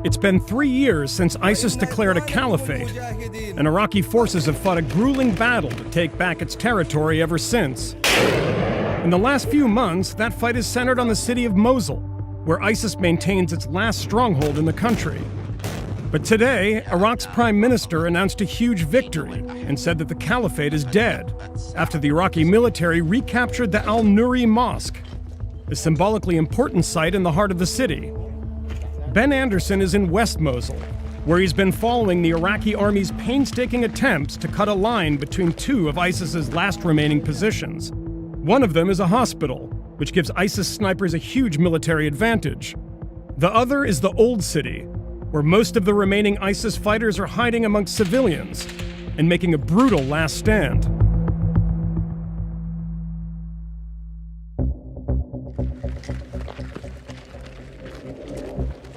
It's been 3 years since ISIS declared a caliphate, and Iraqi forces have fought a grueling battle to take back its territory ever since. In the last few months, that fight is centered on the city of Mosul, where ISIS maintains its last stronghold in the country. But today, Iraq's prime minister announced a huge victory and said that the caliphate is dead, after the Iraqi military recaptured the Al-Nuri Mosque, a symbolically important site in the heart of the city. Ben Anderson is in West Mosul, where he's been following the Iraqi army's painstaking attempts to cut a line between two of ISIS's last remaining positions. One of them is a hospital, which gives ISIS snipers a huge military advantage. The other is the Old City, where most of the remaining ISIS fighters are hiding amongst civilians and making a brutal last stand.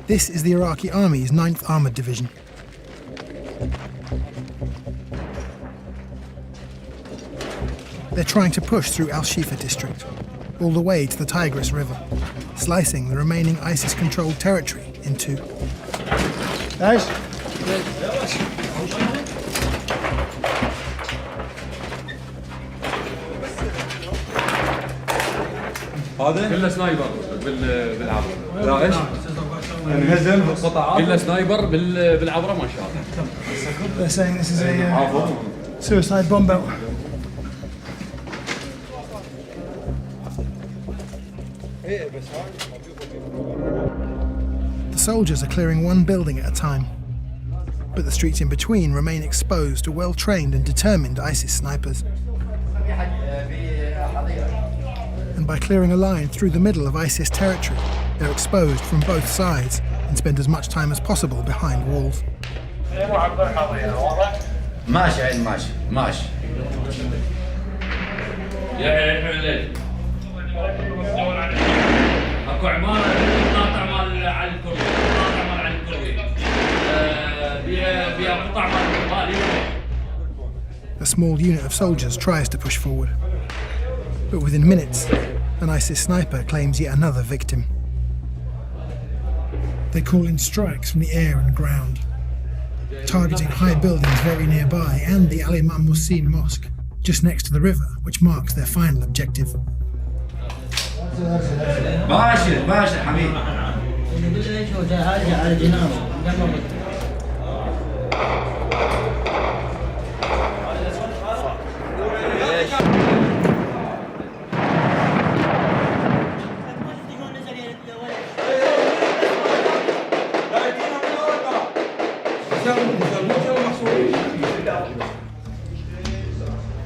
This is the Iraqi Army's 9th Armoured Division. They're trying to push through Al-Shifa district, all the way to the Tigris River, slicing the remaining ISIS-controlled territory in two. Guys? هذا كله سنايبر بالعبره لا ايش نهزم بالقطعات كله سنايبر بالعبره ما شاء الله. They're saying this is a suicide bomb belt. The soldiers are clearing one building at a time, but the streets in between remain exposed to well-trained and determined ISIS snipers. And by clearing a line through the middle of ISIS territory, they're exposed from both sides and spend as much time as possible behind walls. ماشي عين ماشي ماشي يا اكو عماره قاطع مال على الكروي قاطع مال على الكروي بيها قطع مال. A small unit of soldiers tries to push forward, but within minutes, an ISIS sniper claims yet another victim. They call in strikes from the air and ground, targeting high buildings very nearby and the Al-Imam Muhsin Mosque, just next to the river, which marks their final objective. ماشي ماشي حبيبي.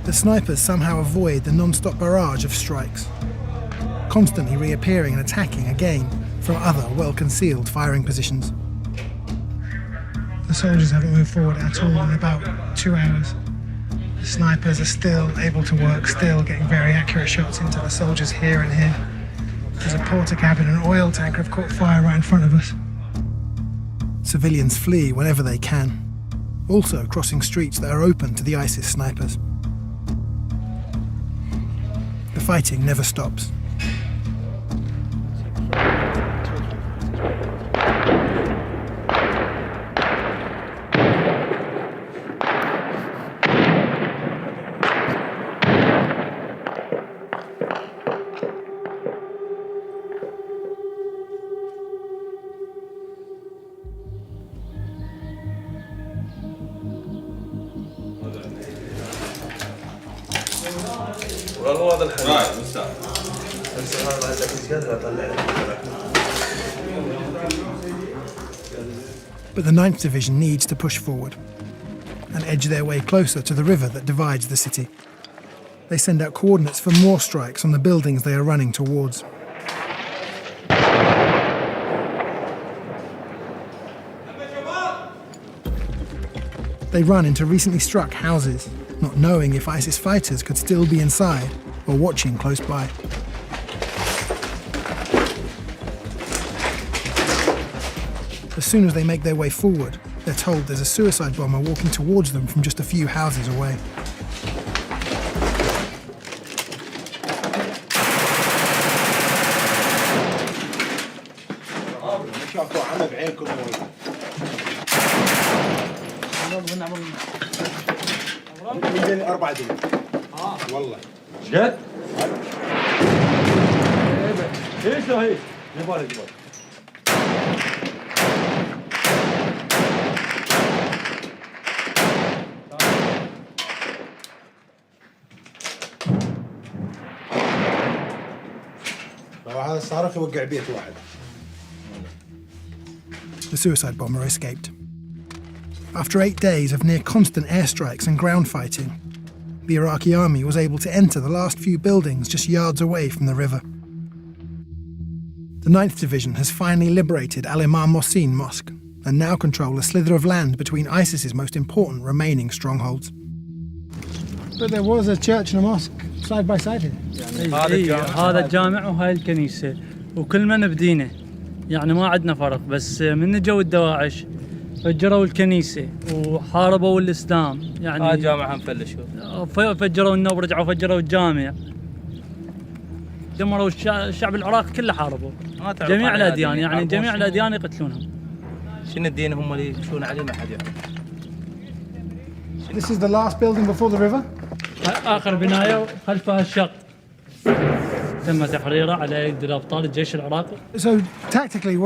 The snipers somehow avoid the non-stop barrage of strikes, constantly reappearing and attacking again from other well-concealed firing positions. The soldiers haven't moved forward at all in about 2 hours. The snipers are still able to work, still getting very accurate shots into the soldiers here and here. There's a porter cabin and an oil tanker have caught fire right in front of us. Civilians flee whenever they can, also crossing streets that are open to the ISIS snipers. The fighting never stops. But the 9th Division needs to push forward and edge their way closer to the river that divides the city. They send out coordinates for more strikes on the buildings they are running towards. They run into recently struck houses, not knowing if ISIS fighters could still be inside or watching close by. As soon as they make their way forward, they're told there's a suicide bomber walking towards them from just a few houses away. شافوا عنا بعينكم عندنا 4 دقيقة والله جد؟ ايش هي؟ جبال. هذا الصاروخ يوقع بيت واحد. The suicide bomber escaped. After 8 days of near constant airstrikes and ground fighting, the Iraqi army was able to enter the last few buildings just yards away from the river. The 9th Division has finally liberated Al-Imam Mohsin Mosque and now control a slither of land between ISIS's most important remaining strongholds. But there was a church and a mosque side by side here. هذا الجامع وهاي الكنيسة وكلنا بدينه، يعني ما عندنا فرق. بس من جو الدواعش فجروا الكنيسة وحاربوا الإسلام، يعني جامع هم فلشوا، فجروا النوب، رجعوا فجروا الجامع، دمروا الشعب العراقي كله، حاربوا جميع الأديان، يعني جميع الأديان يقتلونهم. شنو الدين هم اللي يمشون عليه ما حد يعرف. This is the last building before the river? آخر بناية خلفها الشق تم تحريره على يد الأبطال الجيش العراقي. So tactically